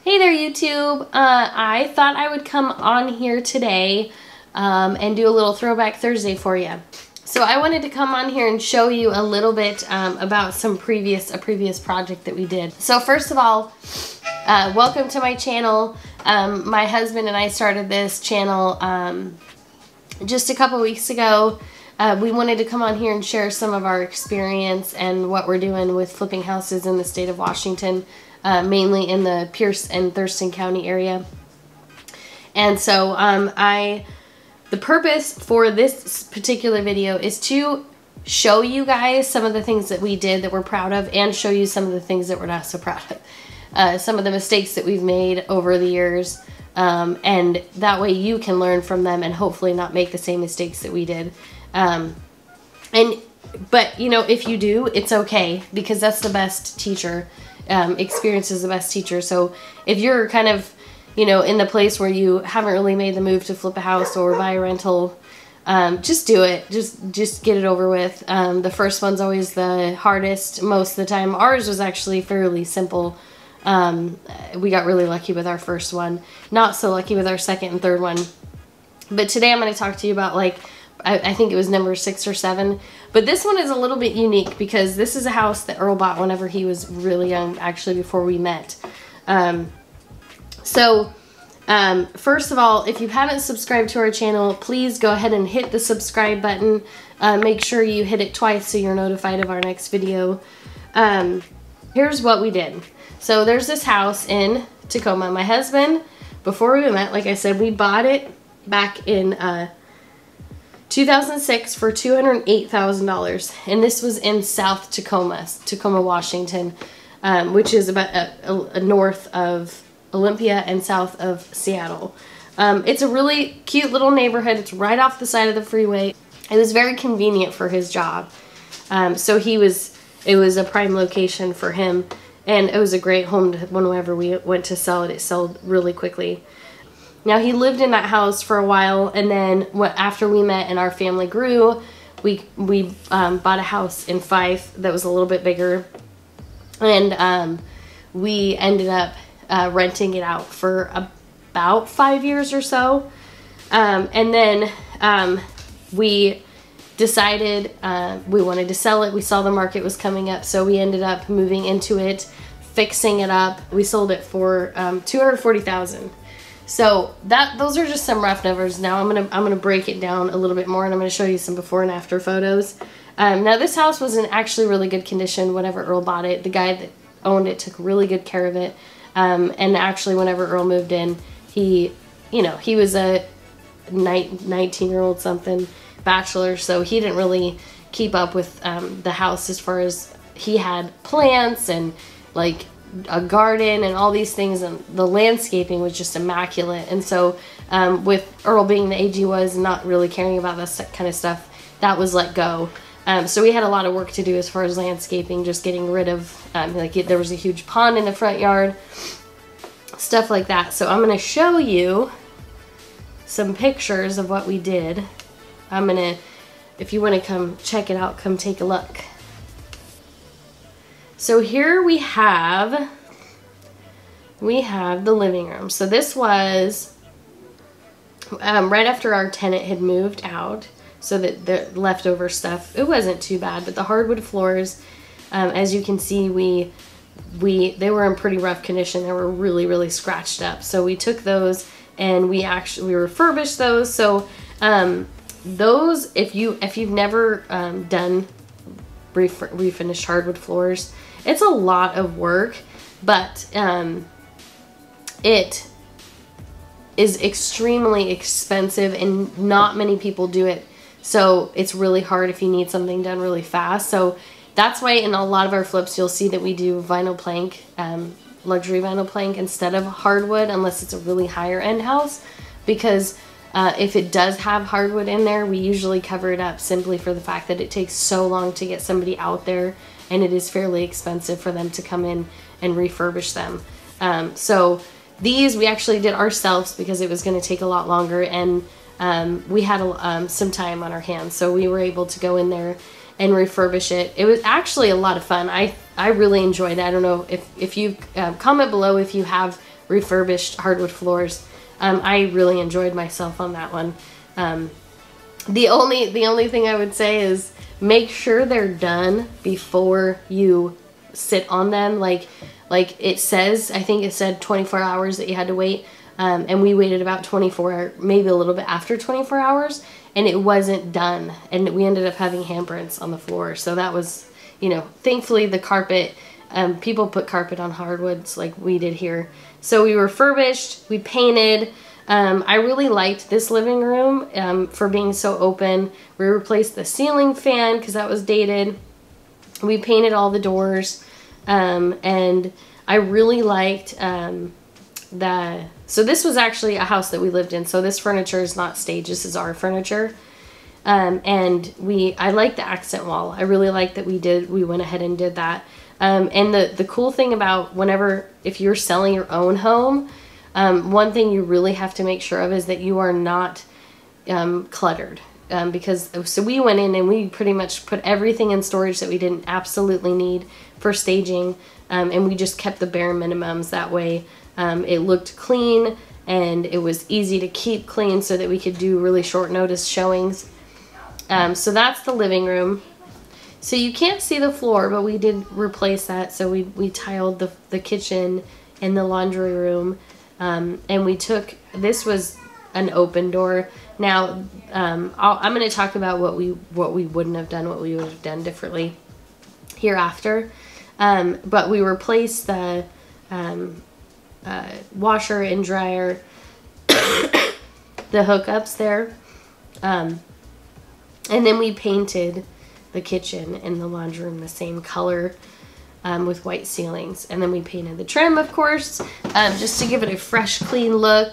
Hey there, YouTube. I thought I would come on here today and do a little Throwback Thursday for you. So I wanted to come on here and show you a little bit about a previous project that we did. So first of all, welcome to my channel. My husband and I started this channel just a couple weeks ago. We wanted to come on here and share some of our experience and what we're doing with flipping houses in the state of Washington. Mainly in the Pierce and Thurston County area. And so the purpose for this particular video is to show you guys some of the things that we did that we're proud of, and show you some of the things that we're not so proud of. Some of the mistakes that we've made over the years, and that way you can learn from them and hopefully not make the same mistakes that we did. But you know, if you do, it's okay, because that's the best teacher. Experience is the best teacher. So if you're kind of, you know, in the place where you haven't really made the move to flip a house or buy a rental, just do it. Just get it over with. The first one's always the hardest most of the time. Ours was actually fairly simple. We got really lucky with our first one. Not so lucky with our second and third one. But today I'm going to talk to you about, like, I think it was number 6 or 7. But this one is a little bit unique because this is a house that Earl bought whenever he was really young, actually before we met. First of all, if you haven't subscribed to our channel, please go ahead and hit the subscribe button. Make sure you hit it twice so you're notified of our next video. Here's what we did. So there's this house in Tacoma. My husband, before we met, like I said, we bought it back in 2006 for $208,000, and this was in South Tacoma, Washington, which is about north of Olympia and south of Seattle. It's a really cute little neighborhood. It's right off the side of the freeway. It was very convenient for his job, so it was a prime location for him, and it was a great home whenever we went to sell it. It sold really quickly. Now, he lived in that house for a while, and then after we met and our family grew, we bought a house in Fife that was a little bit bigger, and we ended up renting it out for about 5 years or so, and then we decided we wanted to sell it. We saw the market was coming up, so we ended up moving into it, fixing it up. We sold it for $240,000. So those are just some rough numbers. Now I'm gonna break it down a little bit more, and I'm gonna show you some before and after photos. Now this house was in actually really good condition whenever Earl bought it. The guy that owned it took really good care of it. And actually, whenever Earl moved in, he was a 19-year-old something bachelor, so he didn't really keep up with the house as far as he had plants and like a garden and all these things, and the landscaping was just immaculate. And so with Earl being the age he was and not really caring about this kind of stuff, that was let go. So we had a lot of work to do as far as landscaping, just getting rid of there was a huge pond in the front yard, stuff like that. So I'm going to show you some pictures of what we did. If you want to come check it out, come take a look. So here we have the living room. So this was right after our tenant had moved out, so that the leftover stuff, it wasn't too bad, but the hardwood floors, as you can see, they were in pretty rough condition. They were really, really scratched up. So we took those and we refurbished those. So those, if you've never done refinished hardwood floors, it's a lot of work, but it is extremely expensive and not many people do it. So it's really hard if you need something done really fast. So that's why in a lot of our flips you'll see that we do vinyl plank, luxury vinyl plank instead of hardwood, unless it's a really higher end house, because if it does have hardwood in there, we usually cover it up simply for the fact that it takes so long to get somebody out there, and it is fairly expensive for them to come in and refurbish them. So these we actually did ourselves because it was going to take a lot longer, and we had some time on our hands, so we were able to go in there and refurbish it. It was actually a lot of fun. I really enjoyed it. I don't know if you comment below if you have refurbished hardwood floors. I really enjoyed myself on that one. The only thing I would say is make sure they're done before you sit on them. Like it says, I think it said 24 hours that you had to wait. And we waited about 24, maybe a little bit after 24 hours, and it wasn't done. And we ended up having handprints on the floor. So that was, you know, thankfully the carpet, people put carpet on hardwoods like we did here. So we refurbished, we painted. I really liked this living room for being so open. We replaced the ceiling fan because that was dated. We painted all the doors. And I really liked so this was actually a house that we lived in. So this furniture is not staged. This is our furniture. And I like the accent wall. I really like that we went ahead and did that. And the cool thing about if you're selling your own home, one thing you really have to make sure of is that you are not cluttered. So we went in and we pretty much put everything in storage that we didn't absolutely need for staging. And we just kept the bare minimums. That way it looked clean and it was easy to keep clean so that we could do really short notice showings. So that's the living room. So you can't see the floor, but we did replace that. So we tiled the kitchen and the laundry room. And this was an open door. Now, I'm going to talk about what we wouldn't have done, what we would have done differently hereafter. But we replaced the washer and dryer, the hookups there. And then we painted the kitchen and the laundry room the same color with white ceilings. And then we painted the trim, of course, just to give it a fresh, clean look.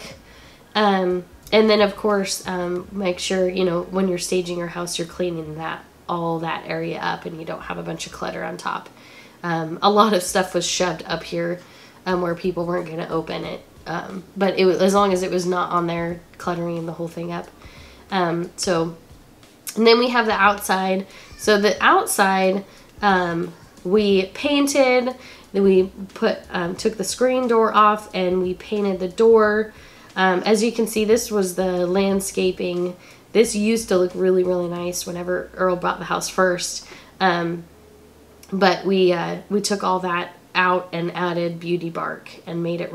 And then, of course, make sure, you know, when you're staging your house, you're cleaning all that area up and you don't have a bunch of clutter on top. A lot of stuff was shoved up here where people weren't going to open it. But as long as it was not on there cluttering the whole thing up. And then we have the outside. So the outside, we painted, then we took the screen door off and we painted the door. As you can see, this was the landscaping. This used to look really, really nice whenever Earl bought the house first. But we took all that out and added beauty bark and made it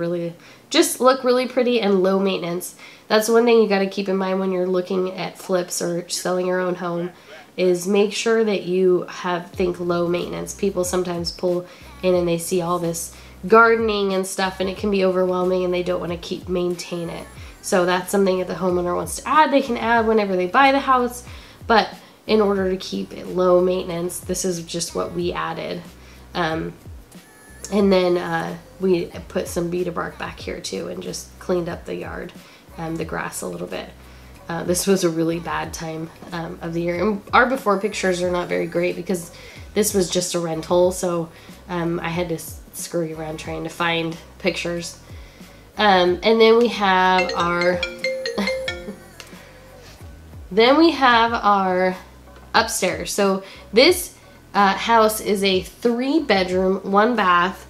just look really pretty and low maintenance. That's one thing you got to keep in mind when you're looking at flips or selling your own home, is make sure that you think low maintenance. People sometimes pull in and they see all this gardening and stuff and it can be overwhelming and they don't want to maintain it. So that's something that the homeowner wants to add. They can add whenever they buy the house, but in order to keep it low maintenance, this is just what we added. And then we put some beauty bark back here too and just cleaned up the yard, the grass a little bit. This was a really bad time of the year. And our before pictures are not very great because this was just a rental, so I had to scurry around trying to find pictures. And then we have our upstairs. So this house is a 3-bedroom, 1 bath.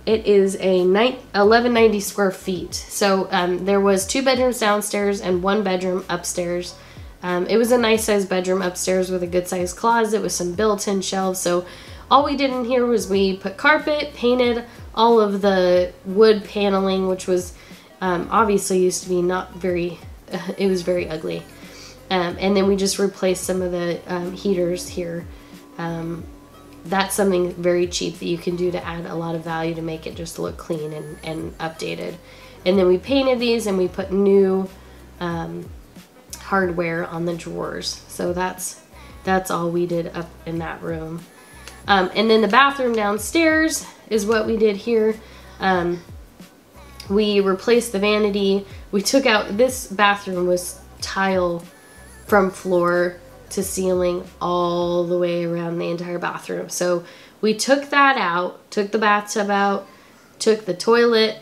It is a 1190 square feet. So there was 2 bedrooms downstairs and 1 bedroom upstairs. It was a nice sized bedroom upstairs with a good sized closet with some built-in shelves. So all we did in here was we put carpet, painted all of the wood paneling, which was obviously used to be it was very ugly. And then we just replaced some of the heaters here. That's something very cheap that you can do to add a lot of value to make it just look clean and updated. And then we painted these and we put new hardware on the drawers. So that's all we did up in that room. And then the bathroom downstairs is what we did here. We replaced the vanity. We took out, this bathroom was tile from floor to ceiling all the way around the entire bathroom. So we took that out, took the bathtub out, took the toilet,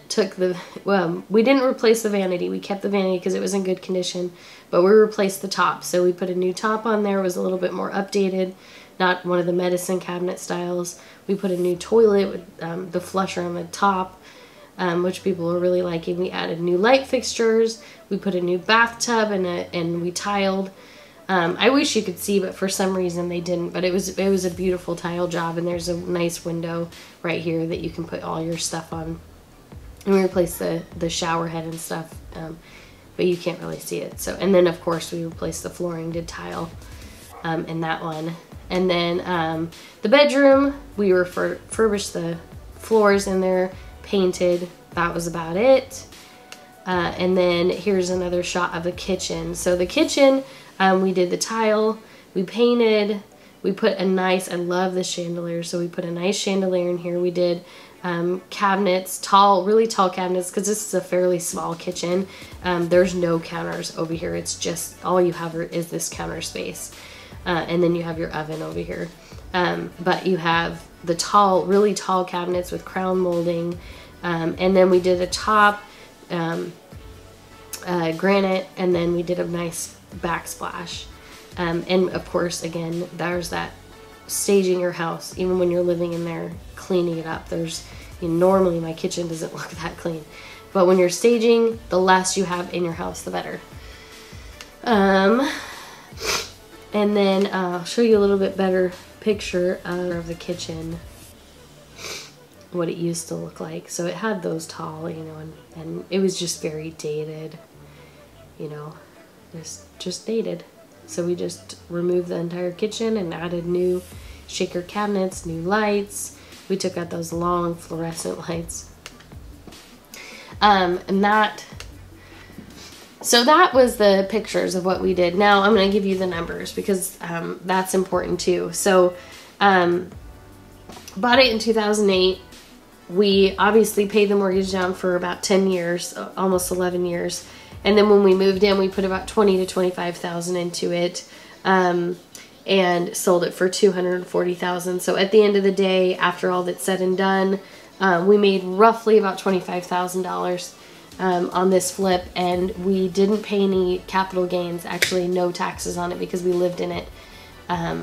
we didn't replace the vanity. We kept the vanity because it was in good condition, but we replaced the top. So we put a new top on there. It was a little bit more updated, not one of the medicine cabinet styles. We put a new toilet with the flusher on the top. which people were really liking. We added new light fixtures. We put a new bathtub and we tiled. I wish you could see, but for some reason they didn't. But it was a beautiful tile job, and there's a nice window right here that you can put all your stuff on. And we replaced the shower head and stuff, but you can't really see it. So, and then of course we replaced the flooring, did tile in that one. And then the bedroom, we refurbished the floors in there, painted. That was about it. And then here's another shot of the kitchen. So the kitchen, we did the tile, we painted, we put a nice, I love the chandelier, so we put a nice chandelier in here. We did cabinets, really tall cabinets, because this is a fairly small kitchen. There's no counters over here. It's just, all you have is this counter space. And then you have your oven over here. But you have the really tall cabinets with crown molding. And then we did a top granite, and then we did a nice backsplash. And of course, again, there's that staging your house, even when you're living in there, cleaning it up. Normally my kitchen doesn't look that clean, but when you're staging, the less you have in your house, the better. And then I'll show you a little bit better picture of the kitchen, what it used to look like. So it had those tall, and it was just very dated, just dated. So we just removed the entire kitchen and added new shaker cabinets, new lights. We took out those long fluorescent lights. So that was the pictures of what we did. Now I'm going to give you the numbers, because that's important too. So bought it in 2008. We obviously paid the mortgage down for about 10 years, almost 11 years. And then when we moved in, we put about $20,000 to $25,000 into it, and sold it for $240,000. So at the end of the day, after all that's said and done, we made roughly about $25,000 on this flip, and we didn't pay any capital gains. Actually, no taxes on it, because we lived in it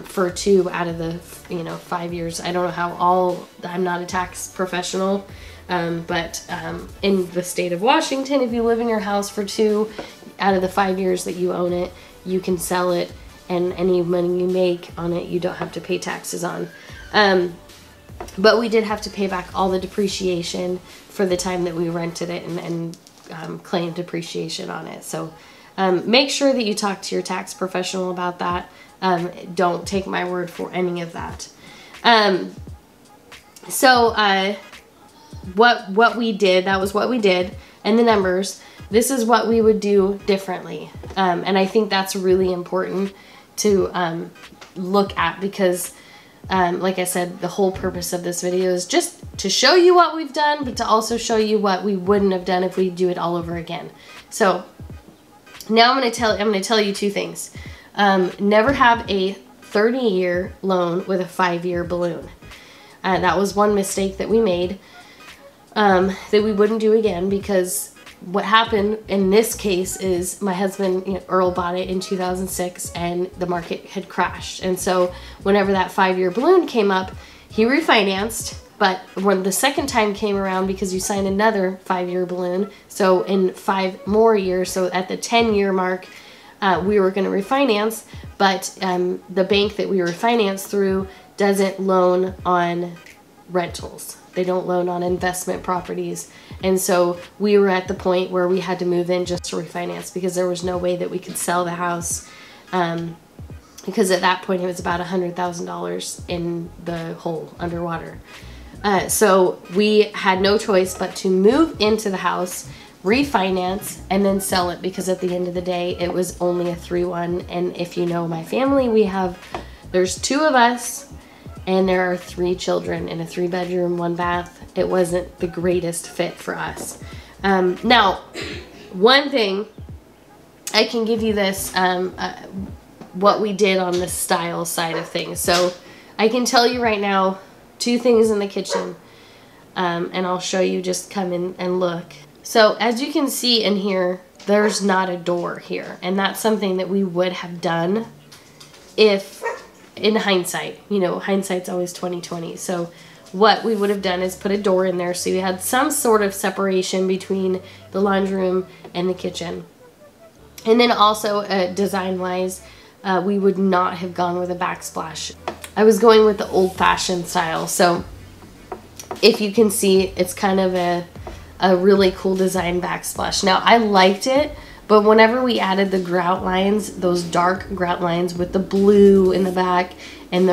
for 2 out of the 5 years. I don't know how I'm not a tax professional. But in the state of Washington, if you live in your house for 2 out of the 5 years that you own it, you can sell it, and any money you make on it, you don't have to pay taxes on. But we did have to pay back all the depreciation for the time that we rented it, and claim depreciation on it. So make sure that you talk to your tax professional about that. Don't take my word for any of that. What we did, that was what we did, and the numbers. This is what we would do differently, and I think that's really important to look at, because like I said, the whole purpose of this video is just to show you what we've done, but to also show you what we wouldn't have done if we do it all over again. So now I'm going to tell you 2 things. Never have a 30-year loan with a 5-year balloon. That was one mistake that we made. That we wouldn't do again, because what happened in this case is my husband, Earl, bought it in 2006, and the market had crashed. And so whenever that 5-year balloon came up, he refinanced. But when the second time came around, because you signed another 5-year balloon, so in 5 more years, so at the 10-year mark, we were going to refinance. But the bank that we refinanced through doesn't loan on rentals. They don't loan on investment properties. And so we were at the point where we had to move in just to refinance, because there was no way that we could sell the house. Because at that point it was about $100,000 in the hole underwater. So we had no choice but to move into the house, refinance, and then sell it, because at the end of the day it was only a 3-1. And if you know my family, there's 2 of us, and there are 3 children in a 3-bedroom, 1-bath. It wasn't the greatest fit for us. Now, one thing, I can give you this, what we did on the style side of things. So I can tell you right now 2 things in the kitchen, and I'll show you, just come in and look. So as you can see in here, there's not a door here, and that's something that we would have done if, in hindsight, hindsight's always 20/20. So what we would have done is put a door in there so you had some sort of separation between the laundry room and the kitchen. And then also design-wise, we would not have gone with a backsplash. I was going with the old-fashioned style. So if you can see, it's kind of a really cool design backsplash. Now, I liked it, but whenever we added the grout lines, those dark grout lines with the blue in the back, and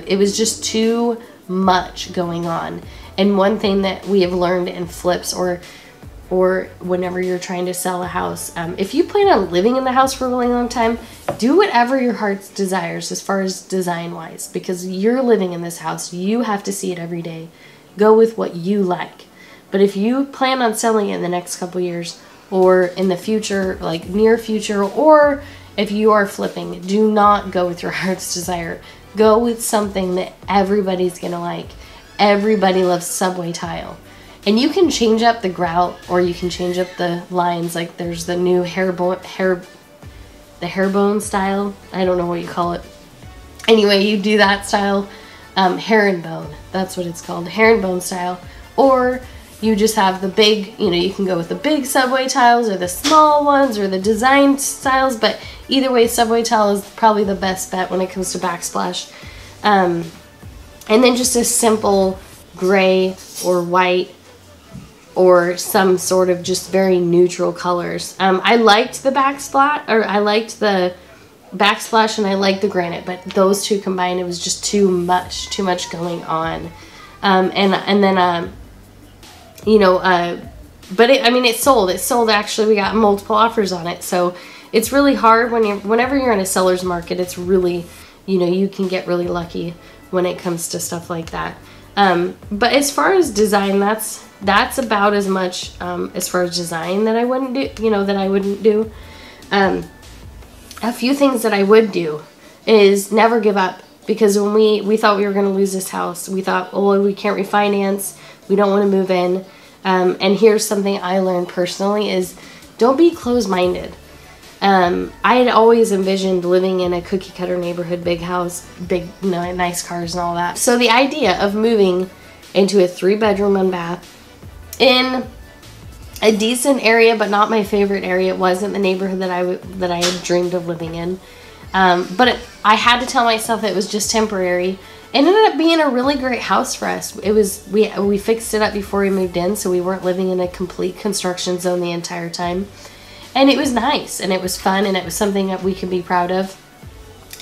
it was just too much going on. And one thing that we have learned in flips or whenever you're trying to sell a house, if you plan on living in the house for a really long time, do whatever your heart desires as far as design wise, because you're living in this house. You have to see it every day. Go with what you like. But if you plan on selling it in the next couple years, or in the future, like near future, or if you are flipping, do not go with your heart's desire. Go with something that everybody's gonna like. Everybody loves subway tile. And you can change up the grout, or you can change up the lines. Like there's the new herringbone style. I don't know what you call it. Anyway, you do that style. Herringbone, that's what it's called, herringbone style. Or you just have the big, you can go with the big subway tiles or the small ones or the design styles, but either way, subway tile is probably the best bet when it comes to backsplash. And then just a simple gray or white or some sort of just very neutral colors. I liked the backsplash, or I liked the backsplash, and I liked the granite, but those two combined, it was just too much going on. But it sold. It sold, actually. We got multiple offers on it. So it's really hard whenever you're in a seller's market. It's really, you can get really lucky when it comes to stuff like that. But as far as design, that's about as much as far as design that I wouldn't do. A few things that I would do is never give up, because when we thought we were going to lose this house, we thought, oh, we can't refinance. We don't want to move in. And here's something I learned personally is don't be closed-minded. I had always envisioned living in a cookie cutter neighborhood, big house, big, nice cars and all that. So the idea of moving into a 3-bedroom, 1-bath in a decent area, but not my favorite area. It wasn't the neighborhood that I had dreamed of living in. But I had to tell myself that it was just temporary. It ended up being a really great house for us. We fixed it up before we moved in, so we weren't living in a complete construction zone the entire time. And it was nice, and it was fun, and it was something that we could be proud of.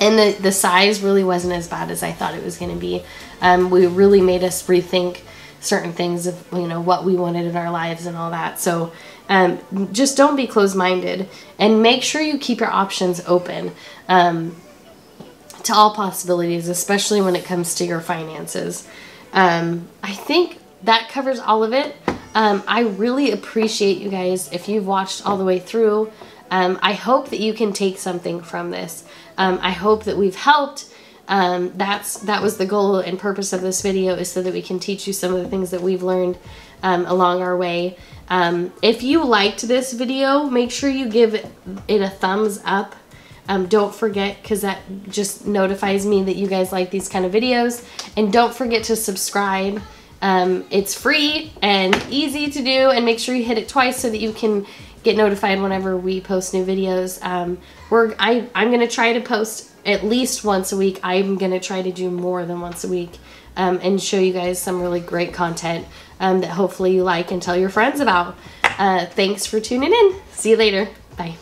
And the size really wasn't as bad as I thought it was going to be. We really made us rethink certain things of what we wanted in our lives and all that. So just don't be closed-minded, and make sure you keep your options open to all possibilities, especially when it comes to your finances. I think that covers all of it. I really appreciate you guys if you've watched all the way through. I hope that you can take something from this. I hope that we've helped. That was the goal and purpose of this video, is so that we can teach you some of the things that we've learned along our way. If you liked this video, make sure you give it a thumbs up. Don't forget, because that just notifies me that you guys like these kind of videos. And don't forget to subscribe. It's free and easy to do, and make sure you hit it twice so that you can get notified whenever we post new videos. I'm going to try to post at least once a week. I'm going to try to do more than once a week, and show you guys some really great content that hopefully you like and tell your friends about. Thanks for tuning in. See you later. Bye.